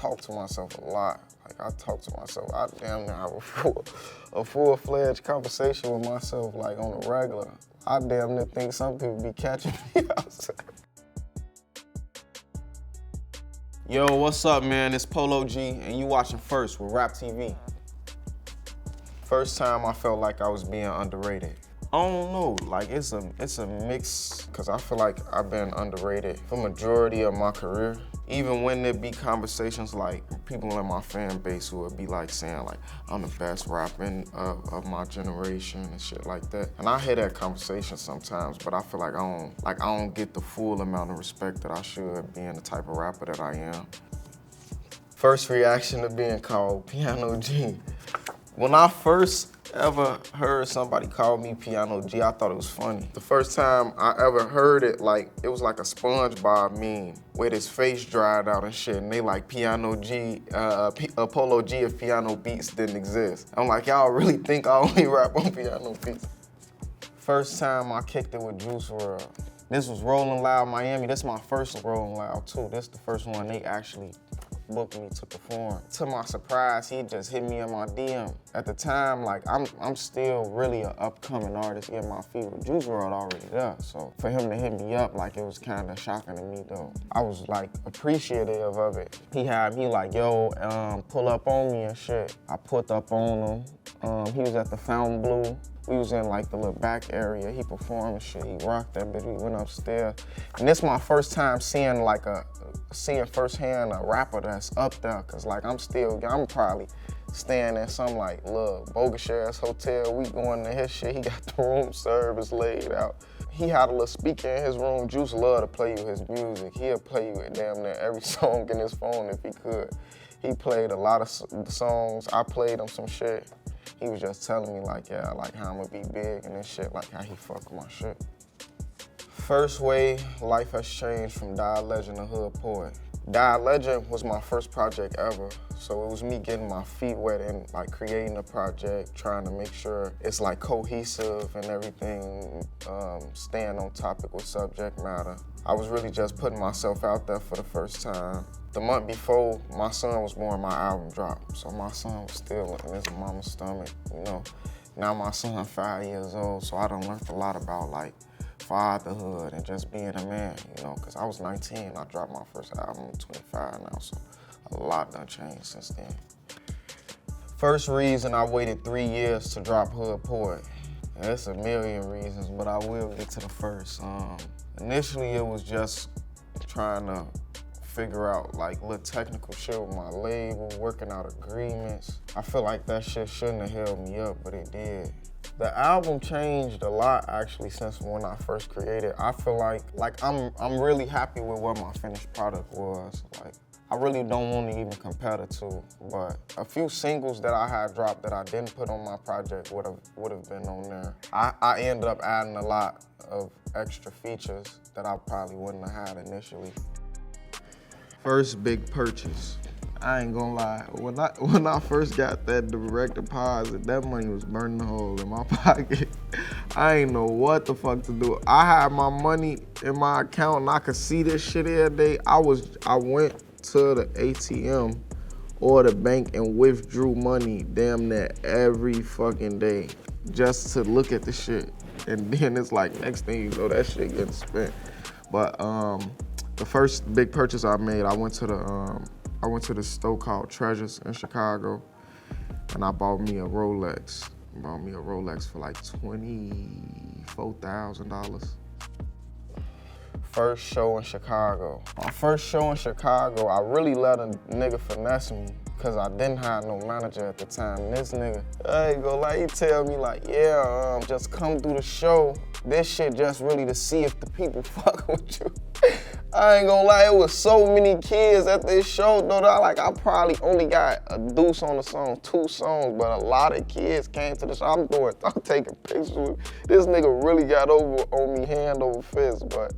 talk to myself a lot. Like, I talk to myself. I damn near have a full-fledged conversation with myself, like, on a regular. I damn near think some people be catching me outside. Yo, what's up, man? It's Polo G, and you watching First with RapTV. First time I felt like I was being underrated. I don't know, like it's a mix, cause I feel like I've been underrated for majority of my career. Even when there be conversations like people in my fan base who would be like saying like, I'm the best rapper of my generation and shit like that. And I hear that conversation sometimes, but I feel like I don't get the full amount of respect that I should being the type of rapper that I am. First reaction to being called Piano G. When I first ever heard somebody call me Piano G, I thought it was funny. The first time I ever heard it, like, it was like a SpongeBob meme with his face dried out and shit, and they like Piano G, Polo G if piano beats didn't exist. I'm like, y'all really think I only rap on piano beats? First time I kicked it with Juice WRLD. This was Rolling Loud Miami. This is my first Rolling Loud too. This is the first one they actually booked me to perform. To my surprise, he just hit me in my DM. At the time, like, I'm still really an upcoming artist getting my feet with Juice WRLD already there. So for him to hit me up, like, it was kind of shocking to me though. I was like appreciative of it. He had me like, yo, pull up on me and shit. I pulled up on him. He was at the Fountain Blue. We was in like the little back area. He performed and shit. He rocked that bitch. We went upstairs. And this is my first time seeing firsthand a rapper that's up there. Cause like I'm probably staying in some like little bogus ass hotel. We going to his shit. He got the room service laid out. He had a little speaker in his room. Juice loved to play you his music. He'll play you damn near every song in his phone if he could. He played a lot of songs. I played him some shit. He was just telling me like, yeah, like how I'm gonna be big and this shit, like how he fuck with my shit. First way life has changed from Die Legend to Hood Poet. Die Legend was my first project ever, so it was me getting my feet wet and like creating a project, trying to make sure it's like cohesive and everything, staying on topic with subject matter. I was really just putting myself out there for the first time. The month before my son was born, my album dropped. So my son was still in his mama's stomach, you know. Now my son 5 years old, so I done learned a lot about like fatherhood and just being a man, you know, cause I was 19, I dropped my first album, I'm 25 now, so a lot done changed since then. First reason I waited 3 years to drop Hood Poet. And it's a million reasons, but I will get to the first. Initially it was just trying to figure out like little technical shit with my label, working out agreements. I feel like that shit shouldn't have held me up, but it did. The album changed a lot actually since when I first created. I feel like I'm really happy with what my finished product was. Like, I really don't want to even compare the two, but a few singles that I had dropped that I didn't put on my project would have been on there. I ended up adding a lot of extra features that I probably wouldn't have had initially. First big purchase. I ain't gonna lie, when I first got that direct deposit, that money was burning a hole in my pocket. I ain't know what the fuck to do. I had my money in my account and I could see this shit every day. I went to the ATM or the bank and withdrew money damn near every fucking day just to look at the shit. And then it's like, next thing you know, that shit getting spent. But the first big purchase I made, I went to the store called Treasures in Chicago, and I bought me a Rolex. Bought me a Rolex for like $24,000. First show in Chicago. My first show in Chicago, I really let a nigga finesse me because I didn't have no manager at the time. And this nigga, I ain't gonna lie, he tell me like, yeah, just come through the show. This shit just really to see if the people fuck with you. I ain't gonna lie, it was so many kids at this show, though, that I probably only got a deuce on the song, 2 songs, but a lot of kids came to the show. I'm taking pictures with this nigga really got over on me hand over fist, but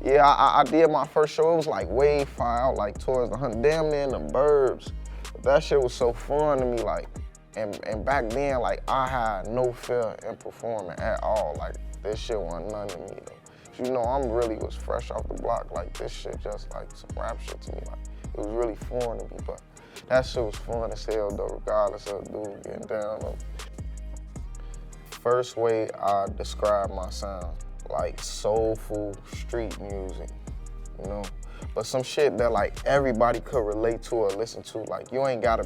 yeah, I did my first show. It was like way far out, like towards the hunt, damn near in the burbs. But that shit was so fun to me, like, and back then, like, I had no fear in performing at all. Like, this shit wasn't none to me, though. You know, I'm really was fresh off the block. Like, this shit just like some rap shit to me. Like, It was really foreign to me, but that shit was fun as hell though, regardless of the dude getting down on. First way I describe my sound, like soulful street music, you know? But some shit that like everybody could relate to or listen to. Like you ain't gotta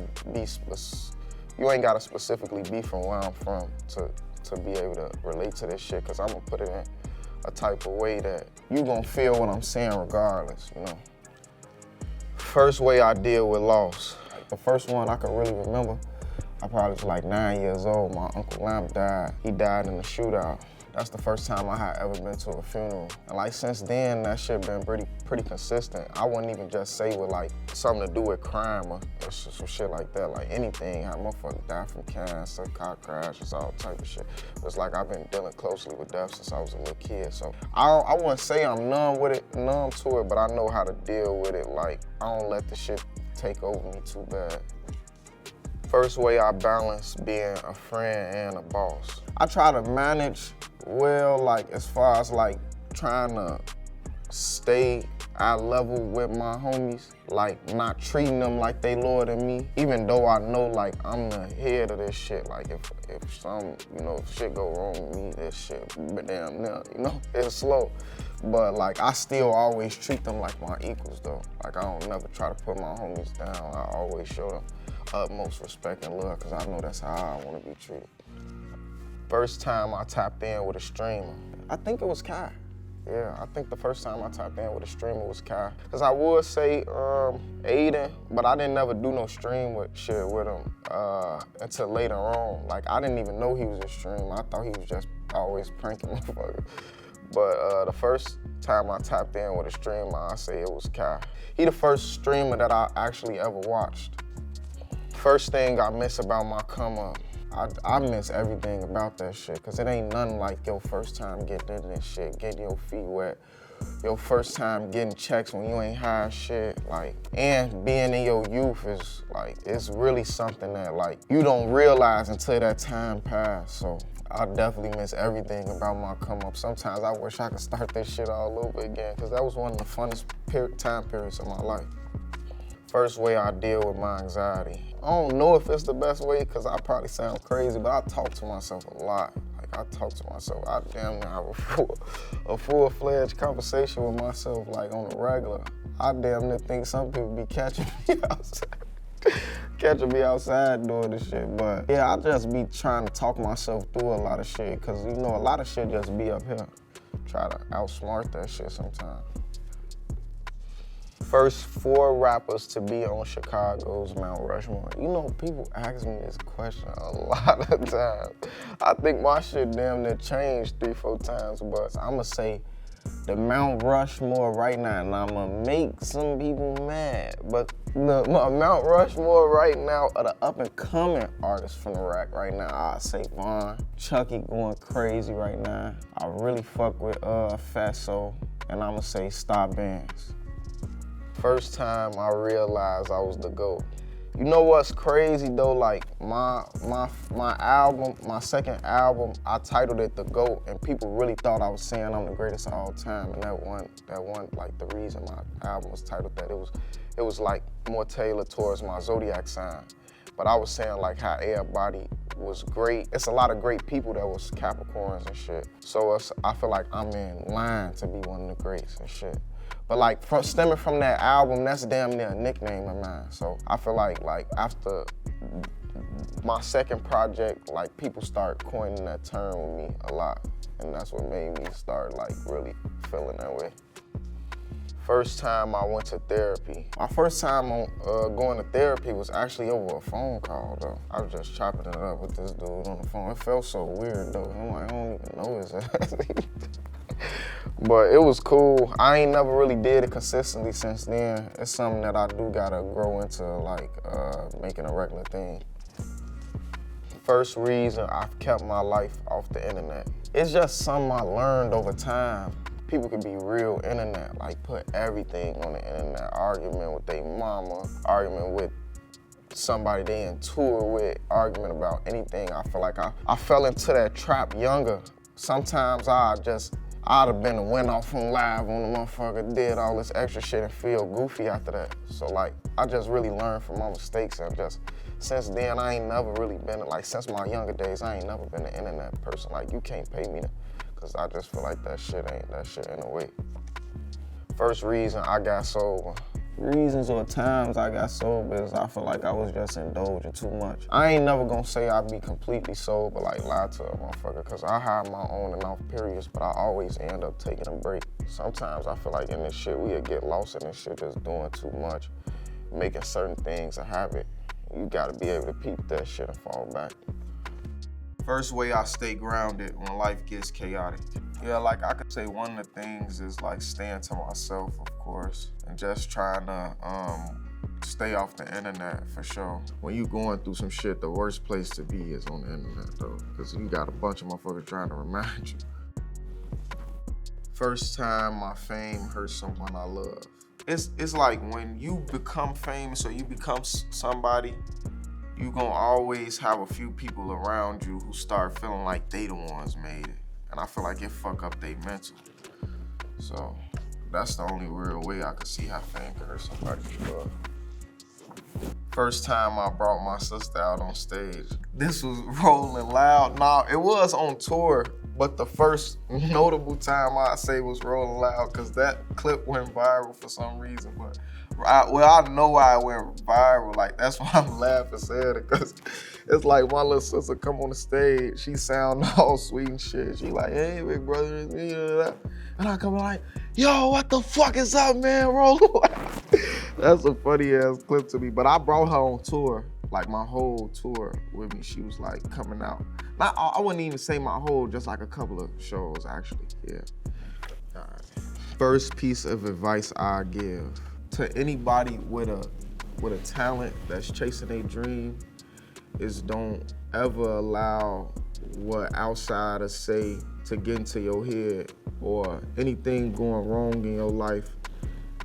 specifically be from where I'm from to be able to relate to this shit, cause I'm gonna put it in a type of way that you gonna feel what I'm saying regardless, you know? First way I deal with loss. The first one I can really remember, I probably was like 9 years old. My Uncle Lamp died. He died in a shootout. That's the first time I had ever been to a funeral. And like since then, that shit been pretty consistent. I wouldn't even just say with like something to do with crime or some shit like that. Like anything, how motherfuckers die from cancer, car crashes, all type of shit. It's like I've been dealing closely with death since I was a little kid. So I wouldn't say I'm numb to it, but I know how to deal with it. Like I don't let the shit take over me too bad. First way I balance being a friend and a boss. I try to manage well, like as far as like trying to stay eye level with my homies, like not treating them like they lower than me, even though I know like I'm the head of this shit. Like if some, you know, if shit go wrong with me, this shit, but damn now, you know, it's slow. But like I still always treat them like my equals though. Like I don't never try to put my homies down. I always show them utmost respect and love, cause I know that's how I wanna be treated. First time I tapped in with a streamer, I think it was Kai. Yeah, I think the first time I tapped in with a streamer was Kai. Cause I would say Aiden, but I didn't never do no stream with him until later on. Like I didn't even know he was a streamer. I thought he was just always pranking motherfuckers. But the first time I tapped in with a streamer, I say it was Kai. He the first streamer that I actually ever watched. First thing I miss about my come up, I miss everything about that shit, cause it ain't nothing like your first time getting into this shit, getting your feet wet, your first time getting checks when you ain't high shit, like, and being in your youth is like, it's really something that like, you don't realize until that time passed, so I definitely miss everything about my come up. Sometimes I wish I could start this shit all over again, cause that was one of the funnest time periods of my life. First way I deal with my anxiety. I don't know if it's the best way, cause I probably sound crazy, but I talk to myself a lot. Like I talk to myself, I damn near have a full-fledged conversation with myself like on the regular. I damn near think some people be catching me outside doing this shit, but yeah, I just be trying to talk myself through a lot of shit, cause you know, a lot of shit just be up here. Try to outsmart that shit sometimes. First 4 rappers to be on Chicago's Mount Rushmore. You know, people ask me this question a lot of times. I think my shit damn near changed 3-4 times, but I'ma say the Mount Rushmore right now, and I'ma make some people mad, but the Mount Rushmore right now are the up-and-coming artists from the rack right now. I say Vaughn, Chucky going crazy right now. I really fuck with Fatso, and I'ma say Star Bands. First time I realized I was the GOAT. You know what's crazy though? Like my album, my second album, I titled it The GOAT, and people really thought I was saying I'm the greatest of all time. And that one, like the reason my album was titled that, it was like more tailored towards my zodiac sign. But I was saying like how everybody was great. It's a lot of great people that was Capricorns and shit. So I feel like I'm in line to be one of the greats and shit. But like stemming from that album, that's damn near a nickname of mine. So I feel like after my second project, like people start coining that term with me a lot. And that's what made me start like really feeling that way. First time I went to therapy. My first time going to therapy was actually over a phone call though. I was just chopping it up with this dude on the phone. It felt so weird though. I'm like, I don't even know his ass. But it was cool. I ain't never really did it consistently since then. It's something that I do gotta grow into, like making a regular thing. First reason I've kept my life off the internet. It's just something I learned over time. People can be real internet, like put everything on the internet. Argument with their mama, argument with somebody they in tour with, argument about anything. I feel like I fell into that trap younger. Sometimes I just I'd have been went off on live on the motherfucker, did all this extra shit and feel goofy after that. So like, I just really learned from my mistakes and just, since then, I ain't never really been, like since my younger days, I ain't never been an internet person. Like you can't pay me to, cause I just feel like that shit in a way. First reason I got sober. Reasons or times I got sober is I feel like I was just indulging too much. I ain't never gonna say I'd be completely sober, like lie to a motherfucker, cause I have my on and off periods, but I always end up taking a break. Sometimes I feel like in this shit, we'll get lost in this shit just doing too much, making certain things a habit. You gotta be able to peep that shit and fall back. First way I stay grounded when life gets chaotic. Yeah, like I could say one of the things is like staying to myself, of course, and just trying to stay off the internet for sure. When you going through some shit, the worst place to be is on the internet though, because you got a bunch of motherfuckers trying to remind you. First time my fame hurt someone I love. It's like when you become famous or you become somebody, you gonna always have a few people around you who start feeling like they the ones made it. And I feel like it fuck up their mental. So that's the only real way I could see how fame can hurt somebody you love. First time I brought my sister out on stage. This was Rolling Loud. Nah, it was on tour, but the first notable time I'd say was Rolling Loud, cause that clip went viral for some reason. But I know why it went viral. Like that's why I'm laughing saying it, cause it's like my little sister come on the stage, she sound all sweet and shit. She like, hey, big brother, and I come like, yo, what the fuck is up, man? Rolling Loud. That's a funny ass clip to me. But I brought her on tour, like my whole tour with me. She was like coming out. I wouldn't even say my whole, just like a couple of shows actually, yeah. All right. First piece of advice I give to anybody with a talent that's chasing their dream is don't ever allow what outsiders say to get into your head or anything going wrong in your life.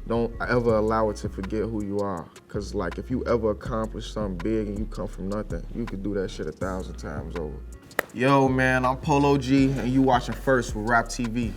Don't ever allow it to forget who you are. Cause like if you ever accomplish something big and you come from nothing, you could do that shit 1,000 times over. Yo man, I'm Polo G and you watching First with RapTV.